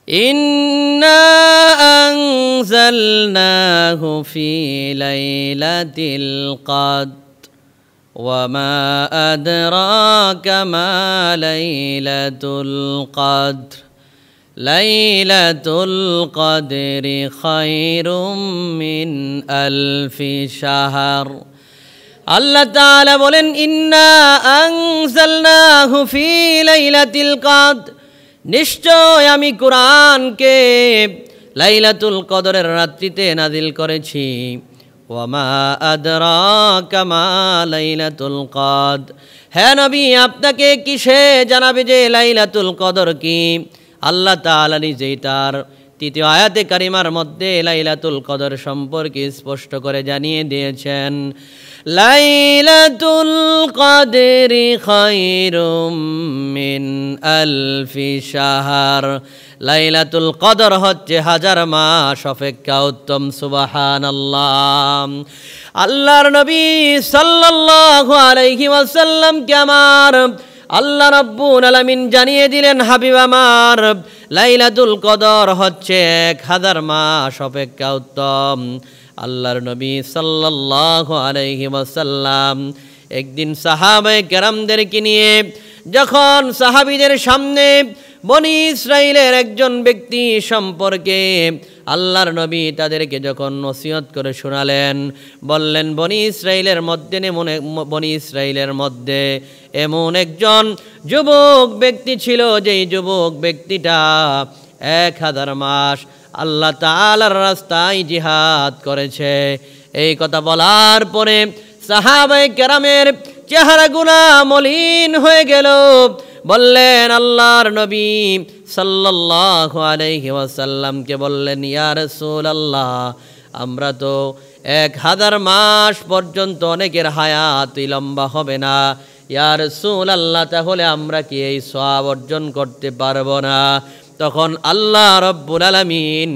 ইন্না আনজালনাহু ফি লাইলাতিল কদর وما أدراك ما ليلة القدر ليلة القدر خير من ألف شهر আল্লাহ তাআলা বলেন ইন্না আনজালনাহু ফি লাইলাতিল কদর নিশ্চয় আমি কুরআনকে লাইলাতুল কদরের রাত্রিতে নাজিল করেছি ওয়ামা আদরাকা মা লাইলাতুল কদর হে নবী আপনাকে কিসে জানাবে যে লাইলাতুল কদর কি আল্লাহ তাআলা নিজেই তার তৃতীয় আয়াতে কারিমার মধ্যে লাইলাতুল কদর সম্পর্কে স্পষ্ট করে জানিয়ে দিয়েছেন লাইলাতুল কদরি খায়রুম মিন আলফি শাহর লাইলাতুল কদর হচ্ছে হাজার মাস অপেক্ষা উত্তম সুবহানাল্লাহ আল্লাহর নবী সাল্লাল্লাহু আলাইহি ওয়াসাল্লাম কে আমার আল্লাহ রাব্বুল আলামিন জানিয়ে দিলেন হাবিব আমার লাইলাতুল কদর হচ্ছে 1000 মাস অপেক্ষা উত্তম আল্লাহর নবী সাল্লাল্লাহু আলাইহি ওয়াসাল্লাম একদিন সাহাবায়ে কেরামদেরকে নিয়ে যখন সাহাবীদের সামনে বনি ইসরাইলের একজন ব্যক্তি সম্পর্কে আল্লাহর নবী তাদেরকে যখন নসিহত করে শোনালেন বললেন বনি ইসরাইলের মধ্যে এমন একজন যুবক ব্যক্তি ছিল যেই যুবক ব্যক্তিটা 1000 মাস আল্লাহ তাআলার রাস্তায় জিহাদ করেছে এই কথা বলার পরে সাহাবায়ে কেরামের চেহারাগুলো মলিন হয়ে গেল বললেন আল্লাহর নবী সাল্লাল্লাহু আলাইহি ওয়াসাল্লামকে বললেন ইয়া রাসূলুল্লাহ আমরা তো 1000 মাস পর্যন্ত অনেকের হায়াত লম্বা হবে না ইয়া রাসূলুল্লাহ তাহলে আমরা কি এই সওয়াব অর্জন করতে পারবো না তখন আল্লাহ রাব্বুল আলামিন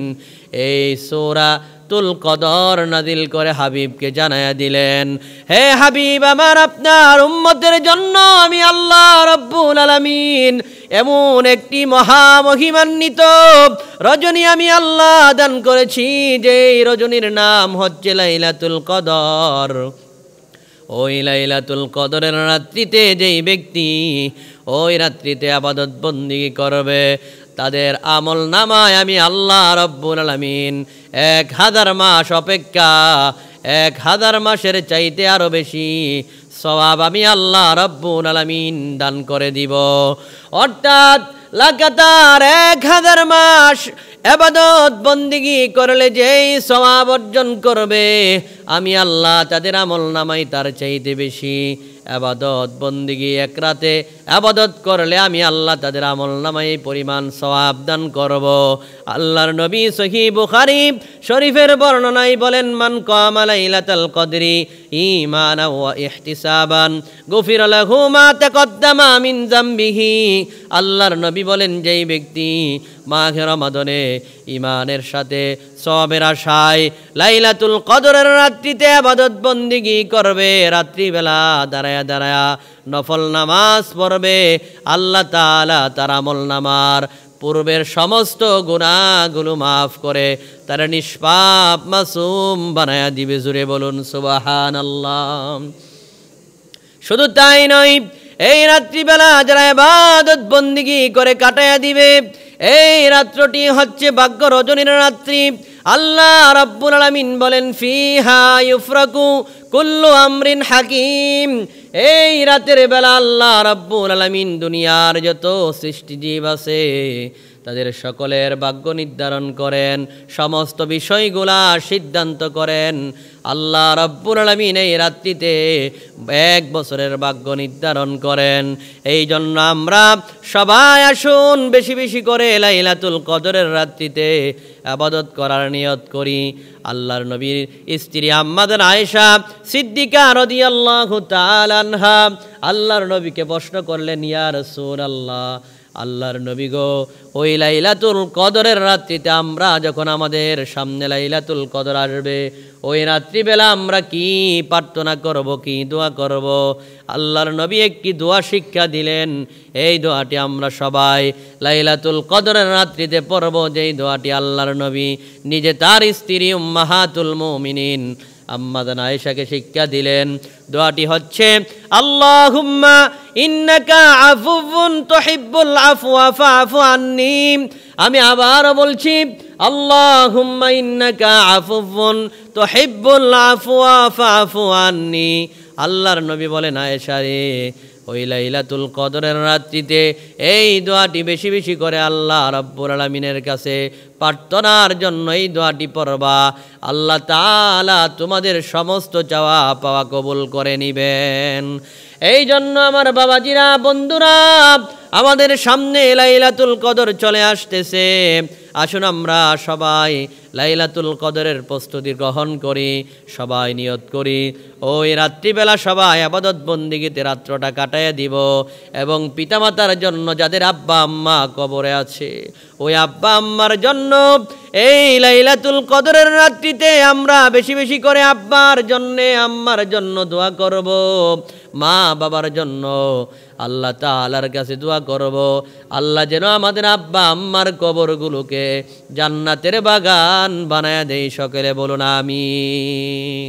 এই সূরাতুল কদর নাযিল করে হাবিবকে জানায়া দিলেন হে হাবিব আমার আপনার উম্মতের জন্য আমি আল্লাহ রাব্বুল আলামিন এমন একটি মহামহিমান্বিত রজনী আমি আল্লাহ দান করেছি যে রজনীর নাম হচ্ছে লাইলাতুল কদর ওই লাইলাতুল কদরের রাত্রিতে যেই ব্যক্তি ওই রাত্রিতে ইবাদত বন্দেগী করবে তাদের আমল নামায় আমি আল্লাহ রাব্বুল আলামিন 1000 মাস অপেক্ষা 1000 মাসের চাইতে আরো বেশি সওয়াব আমি আল্লাহ রাব্বুল আলামিন দান করে দিব অর্থাৎ লাগাতার 1000 মাস ইবাদত বন্দেগী করলে যেই সওয়াব অর্জন করবে আমি আল্লাহ তাদের আমল নামায় তার চাইতে বেশি ইবাদত বন্দেগী এক রাতে ইবাদত করলে আমি আল্লাহ তাদের আমল নামায় পরিমাণ সওয়াব দান করব আল্লাহর নবী সহিহ বুখারী শরীফের বর্ণনায় বলেন মান কামা লাইলাতুল কদরি ঈমানান ওয়া ইহতিসাবান গুফিরা লাহু মা তাকদ্দামা মিন যামবিহি আল্লাহর নবী বলেন যেই ব্যক্তি মাহে রমাদানে ঈমানের সাথে সওয়াবের আশায় লাইলাতুল কদরের রাত্রিতে ইবাদত বন্দেগী করবে রাত্রিবেলা দাঁড়ায়া নফল নামাজ পড়বে আল্লাহ তাআলা তার আমল নামার পূর্বের সমস্ত গুনাহগুলো মাফ করে তার নিষ্পাপ মাসুম বানায়া দিবে জুরে বলুন সুবহানাল্লাহ শুধু তাই নয় এই রাত্রিবেলা যারা ইবাদত বন্দেগী করে কাটায়া দিবে এই রাত্রটি হচ্ছে ভাগ্য রজনীর রাত্রি আল্লাহ রাব্বুল আলামিন বলেন ফিহা ইউফরাকু কুল্লু আমরিন হাকিম এই রাতের বেলা আল্লাহ রাব্বুল আলামিন দুনিয়ার যত সৃষ্টিজীব আছে তাদের সকলের ভাগ্য নির্ধারণ করেন সমস্ত বিষয়গুলা সিদ্ধান্ত করেন আল্লাহ রাব্বুল আলামিন এই রাত্রিতে 1 বছরের ভাগ্য নির্ধারণ করেন এই জন্য আমরা সবাই আসুন বেশি বেশি করে লাইলাতুল কদরের রাত্রিতে ইবাদত করার নিয়ত করি আল্লাহর নবীর স্ত্রী আম্মাজান আয়েশা সিদ্দিকা রাদিয়াল্লাহু তাআলা আনহা আল্লাহর নবীকে প্রশ্ন করলেন ইয়া রাসূলুল্লাহ আল্লাহর নবী গো, ওই লাইলাতুল কদরের রাত্রিতে আমরা যখন আমাদের সামনে লাইলাতুল কদর আসবে, ওই রাত্রিবেলা আমরা কি প্রার্থনা করব, কি দোয়া করব? আল্লাহর নবী একটি দোয়া শিক্ষা দিলেন। এই দোয়াটি আমরা সবাই লাইলাতুল কদরের রাত্রিতে পড়ব, যেই দোয়াটি আল্লাহর নবী নিজে তার স্ত্রী উম্মাহাতুল মুমিনিন আম্মা জান আয়েশাকে শিক্ষা দিলেন। দোয়াটি হচ্ছে, আল্লাহুম্মা ইন্নাকা আফুউন তুহিব্বুল আফওয়া ফাআফু আন্নি। আমি আবারও বলছি, আল্লাহুম্মা ইন্নাকা আফুউন তুহিব্বুল আফওয়া ফাআফু আন্নি। আল্লাহর নবী বলেন, আয়েশা রে, ওই লাইলাতুল কদরের রাত্রিতে এই দোয়াটি বেশি বেশি করে আল্লাহ রাব্বুল আলামিনের কাছে প্রার্থনার জন্য এই দোয়াটি পড়বা। আল্লাহ তাআলা তোমাদের সমস্ত চাওয়া পাওয়া কবুল করে নিবেন। এই জন্য আমার বাবাজিরা, বন্ধুরা, আমাদের সামনে লাইলাতুল কদর চলে আসতেছে। আসুন আমরা সবাই লাইলাতুল কদরের প্রস্তুতি গ্রহণ করি, সবাই নিয়ত করি ওই রাত্রিবেলা সবাই ইবাদত বন্দিগিতে রাত্রটা কাটাইয়া দিব। এবং পিতামাতার জন্য যাদের আব্বা আম্মা কবরে আছে, ওই আব্বা আম্মার জন্য এই লাইলাতুল কদরের রাত্রিতে আমরা বেশি বেশি করে আব্বার জন্যে আম্মার জন্য দোয়া করব, মা বাবার জন্য আল্লাহ তাআলার কাছে দোয়া করব। আল্লাহ যেন আমাদের আব্বা আম্মার কবরগুলোকে জান্নাতের বাগান বানায় দেয়। সকলে বলুন আমিন।